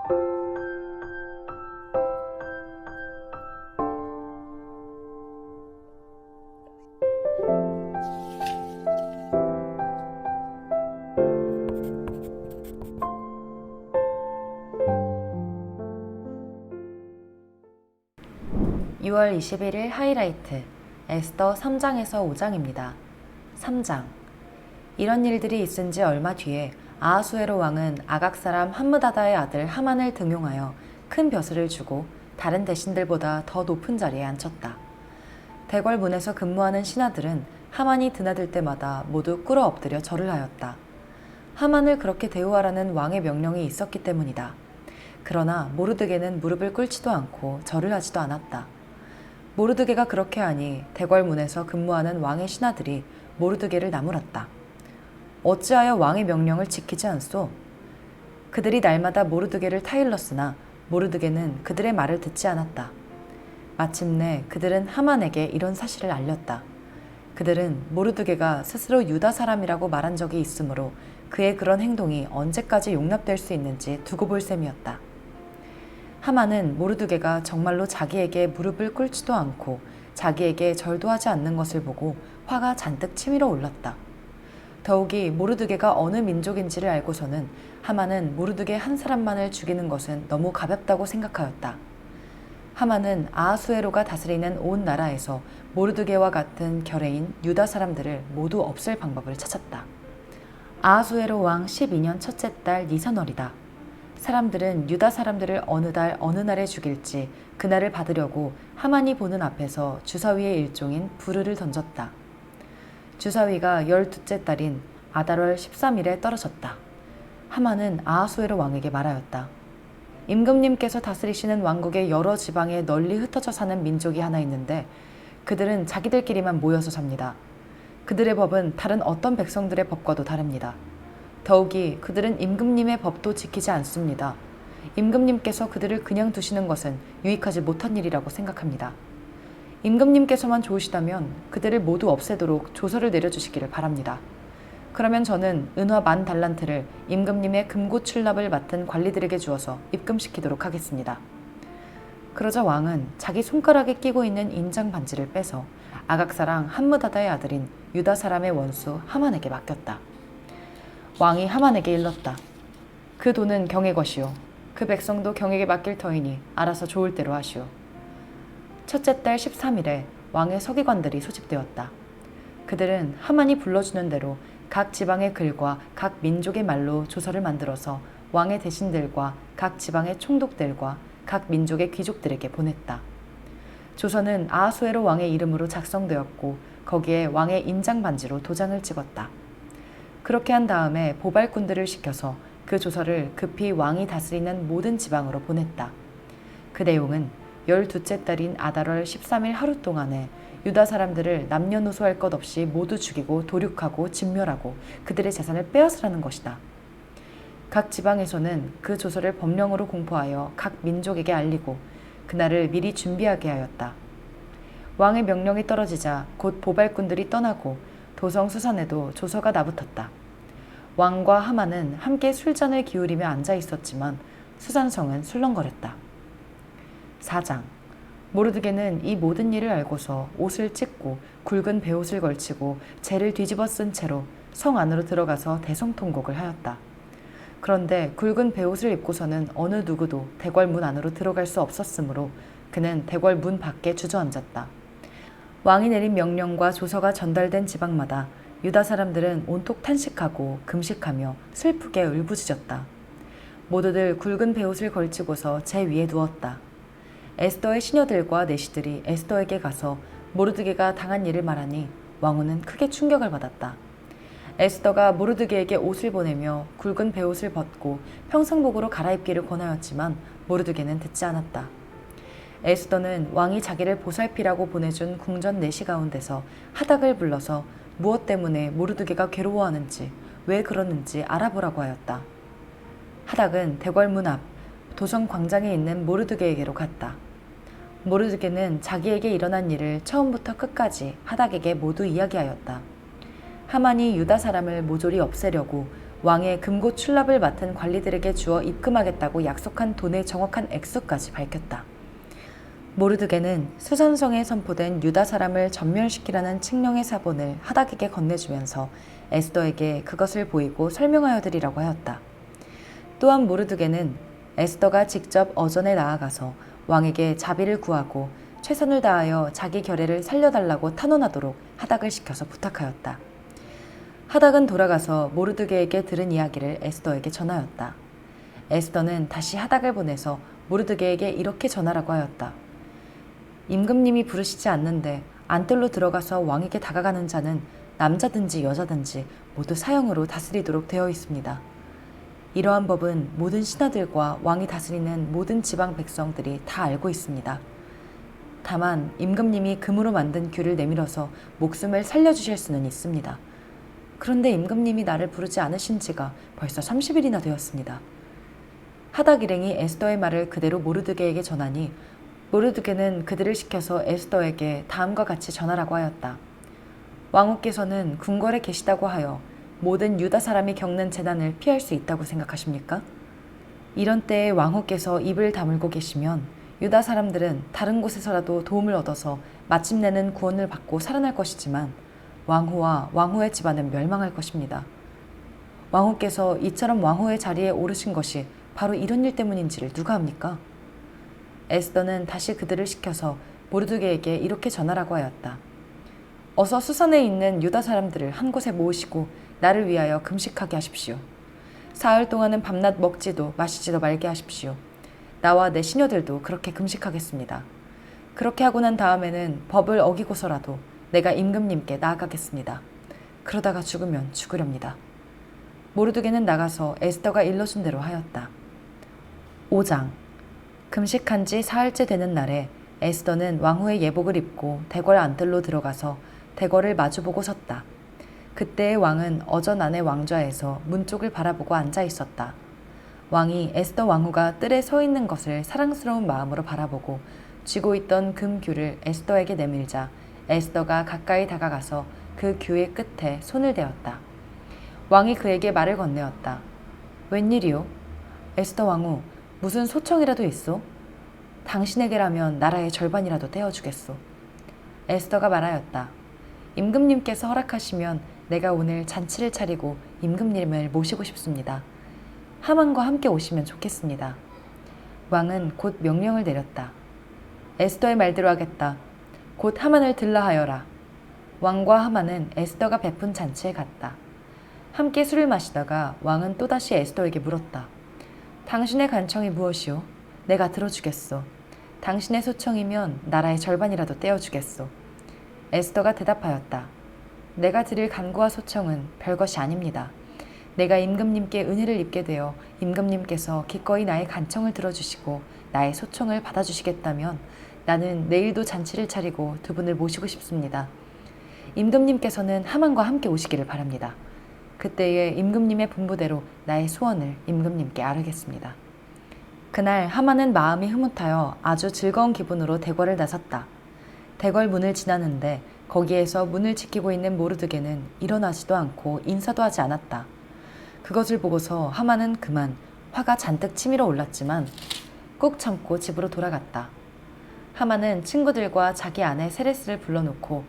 (6월 21일) 하이라이트 에스더 3장에서 5장입니다. 3장. 이런 일들이 있은 지 얼마 뒤에 아하수에로 왕은 아각 사람 함므다다의 아들 하만을 등용하여 큰 벼슬을 주고 다른 대신들보다 더 높은 자리에 앉혔다. 대궐 문에서 근무하는 신하들은 하만이 드나들 때마다 모두 꿇어 엎드려 절을 하였다. 하만을 그렇게 대우하라는 왕의 명령이 있었기 때문이다. 그러나 모르드게는 무릎을 꿇지도 않고 절을 하지도 않았다. 모르드게가 그렇게 하니 대궐 문에서 근무하는 왕의 신하들이 모르드게를 나무랐다. 어찌하여 왕의 명령을 지키지 않소? 그들이 날마다 모르드게를 타일렀으나 모르드게는 그들의 말을 듣지 않았다. 마침내 그들은 하만에게 이런 사실을 알렸다. 그들은 모르드게가 스스로 유다 사람이라고 말한 적이 있으므로 그의 그런 행동이 언제까지 용납될 수 있는지 두고 볼 셈이었다. 하만은 모르드게가 정말로 자기에게 무릎을 꿇지도 않고 자기에게 절도 하지 않는 것을 보고 화가 잔뜩 치밀어 올랐다. 더욱이 모르드게가 어느 민족인지를 알고서는 하만은 모르드게 한 사람만을 죽이는 것은 너무 가볍다고 생각하였다. 하만은 아하수에로가 다스리는 온 나라에서 모르드게와 같은 결의인 유다 사람들을 모두 없앨 방법을 찾았다. 아하수에로 왕 12년 첫째 달 니산월이다. 사람들은 유다 사람들을 어느 달 어느 날에 죽일지 그날을 받으려고 하만이 보는 앞에서 주사위의 일종인 부르를 던졌다. 주사위가 12째 달인 아달월 13일에 떨어졌다. 하만은 아하수에로 왕에게 말하였다. 임금님께서 다스리시는 왕국의 여러 지방에 널리 흩어져 사는 민족이 하나 있는데 그들은 자기들끼리만 모여서 삽니다. 그들의 법은 다른 어떤 백성들의 법과도 다릅니다. 더욱이 그들은 임금님의 법도 지키지 않습니다. 임금님께서 그들을 그냥 두시는 것은 유익하지 못한 일이라고 생각합니다. 임금님께서만 좋으시다면 그들을 모두 없애도록 조서를 내려주시기를 바랍니다. 그러면 저는 은화 10,000달란트를 임금님의 금고출납을 맡은 관리들에게 주어서 입금시키도록 하겠습니다. 그러자 왕은 자기 손가락에 끼고 있는 인장 반지를 빼서 아각사랑 함므다다의 아들인 유다 사람의 원수 하만에게 맡겼다. 왕이 하만에게 일렀다. 그 돈은 경의 것이요. 그 백성도 경에게 맡길 터이니 알아서 좋을 대로 하시오. 첫째 달 13일에 왕의 서기관들이 소집되었다. 그들은 하만이 불러주는 대로 각 지방의 글과 각 민족의 말로 조서를 만들어서 왕의 대신들과 각 지방의 총독들과 각 민족의 귀족들에게 보냈다. 조서는 아하수에로 왕의 이름으로 작성되었고 거기에 왕의 인장 반지로 도장을 찍었다. 그렇게 한 다음에 보발꾼들을 시켜서 그 조서를 급히 왕이 다스리는 모든 지방으로 보냈다. 그 내용은 12째 달인 아달월 13일 하루 동안에 유다 사람들을 남녀노소할 것 없이 모두 죽이고 도륙하고 진멸하고 그들의 재산을 빼앗으라는 것이다. 각 지방에서는 그 조서를 법령으로 공포하여 각 민족에게 알리고 그날을 미리 준비하게 하였다. 왕의 명령이 떨어지자 곧 보발꾼들이 떠나고 도성 수산에도 조서가 나붙었다. 왕과 하만은 함께 술잔을 기울이며 앉아 있었지만 수산성은 술렁거렸다. 4장. 모르드게는 이 모든 일을 알고서 옷을 찢고 굵은 베옷을 걸치고 재를 뒤집어 쓴 채로 성 안으로 들어가서 대성통곡을 하였다. 그런데 굵은 베옷을 입고서는 어느 누구도 대궐 문 안으로 들어갈 수 없었으므로 그는 대궐 문 밖에 주저앉았다. 왕이 내린 명령과 조서가 전달된 지방마다 유다 사람들은 온통 탄식하고 금식하며 슬프게 울부짖었다. 모두들 굵은 베옷을 걸치고서 제 위에 누웠다. 에스더의 시녀들과 내시들이 에스더에게 가서 모르드게가 당한 일을 말하니 왕후는 크게 충격을 받았다. 에스더가 모르드게에게 옷을 보내며 굵은 베옷을 벗고 평상복으로 갈아입기를 권하였지만 모르드게는 듣지 않았다. 에스더는 왕이 자기를 보살피라고 보내준 궁전 내시 가운데서 하닥을 불러서 무엇 때문에 모르드게가 괴로워하는지 왜 그러는지 알아보라고 하였다. 하닥은 대궐 문 앞 도성 광장에 있는 모르드게에게로 갔다. 모르드게는 자기에게 일어난 일을 처음부터 끝까지 하닥에게 모두 이야기하였다. 하만이 유다 사람을 모조리 없애려고 왕의 금고 출납을 맡은 관리들에게 주어 입금하겠다고 약속한 돈의 정확한 액수까지 밝혔다. 모르드게는 수산성에 선포된 유다 사람을 전멸시키라는 칙령의 사본을 하닥에게 건네주면서 에스더에게 그것을 보이고 설명하여 드리라고 하였다. 또한 모르드게는 에스더가 직접 어전에 나아가서 왕에게 자비를 구하고 최선을 다하여 자기 결례를 살려달라고 탄원하도록 하닥을 시켜서 부탁하였다. 하닥은 돌아가서 모르드게에게 들은 이야기를 에스더에게 전하였다. 에스더는 다시 하닥을 보내서 모르드게에게 이렇게 전하라고 하였다. 임금님이 부르시지 않는데 안뜰로 들어가서 왕에게 다가가는 자는 남자든지 여자든지 모두 사형으로 다스리도록 되어 있습니다. 이러한 법은 모든 신하들과 왕이 다스리는 모든 지방 백성들이 다 알고 있습니다. 다만 임금님이 금으로 만든 규를 내밀어서 목숨을 살려주실 수는 있습니다. 그런데 임금님이 나를 부르지 않으신 지가 벌써 30일이나 되었습니다. 하닥 일행이 에스더의 말을 그대로 모르드게에게 전하니 모르드게는 그들을 시켜서 에스더에게 다음과 같이 전하라고 하였다. 왕후께서는 궁궐에 계시다고 하여 모든 유다 사람이 겪는 재난을 피할 수 있다고 생각하십니까? 이런 때에 왕후께서 입을 다물고 계시면 유다 사람들은 다른 곳에서라도 도움을 얻어서 마침내는 구원을 받고 살아날 것이지만 왕후와 왕후의 집안은 멸망할 것입니다. 왕후께서 이처럼 왕후의 자리에 오르신 것이 바로 이런 일 때문인지를 누가 압니까? 에스더는 다시 그들을 시켜서 모르드게에게 이렇게 전하라고 하였다. 어서 수산에 있는 유다 사람들을 한 곳에 모으시고 나를 위하여 금식하게 하십시오. 사흘 동안은 밤낮 먹지도 마시지도 말게 하십시오. 나와 내 시녀들도 그렇게 금식하겠습니다. 그렇게 하고 난 다음에는 법을 어기고서라도 내가 임금님께 나아가겠습니다. 그러다가 죽으면 죽으렵니다. 모르드게는 나가서 에스더가 일러준 대로 하였다. 5장. 금식한 지 사흘째 되는 날에 에스더는 왕후의 예복을 입고 대궐 안뜰로 들어가서 대궐을 마주보고 섰다. 그때의 왕은 어전 안의 왕좌에서 문 쪽을 바라보고 앉아 있었다. 왕이 에스더 왕후가 뜰에 서 있는 것을 사랑스러운 마음으로 바라보고 쥐고 있던 금규를 에스더에게 내밀자 에스더가 가까이 다가가서 그 규의 끝에 손을 대었다. 왕이 그에게 말을 건네었다. 웬일이오? 에스더 왕후, 무슨 소청이라도 있소? 당신에게라면 나라의 절반이라도 떼어주겠소. 에스더가 말하였다. 임금님께서 허락하시면 내가 오늘 잔치를 차리고 임금님을 모시고 싶습니다. 하만과 함께 오시면 좋겠습니다. 왕은 곧 명령을 내렸다. 에스더의 말대로 하겠다. 곧 하만을 들라하여라. 왕과 하만은 에스더가 베푼 잔치에 갔다. 함께 술을 마시다가 왕은 또다시 에스더에게 물었다. 당신의 간청이 무엇이오? 내가 들어주겠소. 당신의 소청이면 나라의 절반이라도 떼어주겠소. 에스더가 대답하였다. 내가 드릴 간구와 소청은 별것이 아닙니다. 내가 임금님께 은혜를 입게 되어 임금님께서 기꺼이 나의 간청을 들어주시고 나의 소청을 받아주시겠다면 나는 내일도 잔치를 차리고 두 분을 모시고 싶습니다. 임금님께서는 하만과 함께 오시기를 바랍니다. 그때에 임금님의 분부대로 나의 소원을 임금님께 아뢰겠습니다. 그날 하만은 마음이 흐뭇하여 아주 즐거운 기분으로 대궐을 나섰다. 대궐 문을 지나는데 거기에서 문을 지키고 있는 모르드게는 일어나지도 않고 인사도 하지 않았다. 그것을 보고서 하만은 그만 화가 잔뜩 치밀어 올랐지만 꾹 참고 집으로 돌아갔다. 하만은 친구들과 자기 아내 세레스를 불러놓고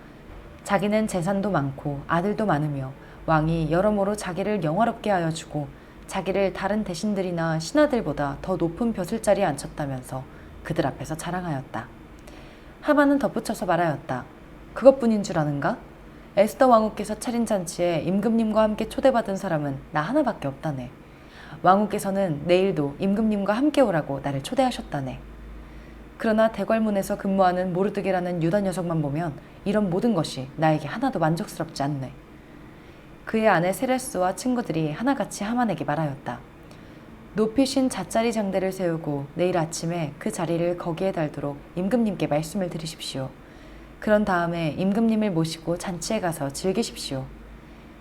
자기는 재산도 많고 아들도 많으며 왕이 여러모로 자기를 영화롭게 하여 주고 자기를 다른 대신들이나 신하들보다 더 높은 벼슬자리에 앉혔다면서 그들 앞에서 자랑하였다. 하만은 덧붙여서 말하였다. 그것뿐인 줄 아는가? 에스더 왕후께서 차린 잔치에 임금님과 함께 초대받은 사람은 나 하나밖에 없다네. 왕후께서는 내일도 임금님과 함께 오라고 나를 초대하셨다네. 그러나 대궐문에서 근무하는 모르드게라는 유다 녀석만 보면 이런 모든 것이 나에게 하나도 만족스럽지 않네. 그의 아내 세레스와 친구들이 하나같이 하만에게 말하였다. 높이신 잣자리 장대를 세우고 내일 아침에 그 자리를 거기에 달도록 임금님께 말씀을 드리십시오. 그런 다음에 임금님을 모시고 잔치에 가서 즐기십시오.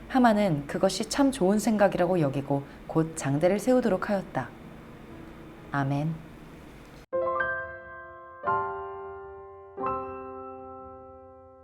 하만은 그것이 참 좋은 생각이라고 여기고 곧 장대를 세우도록 하였다. 아멘.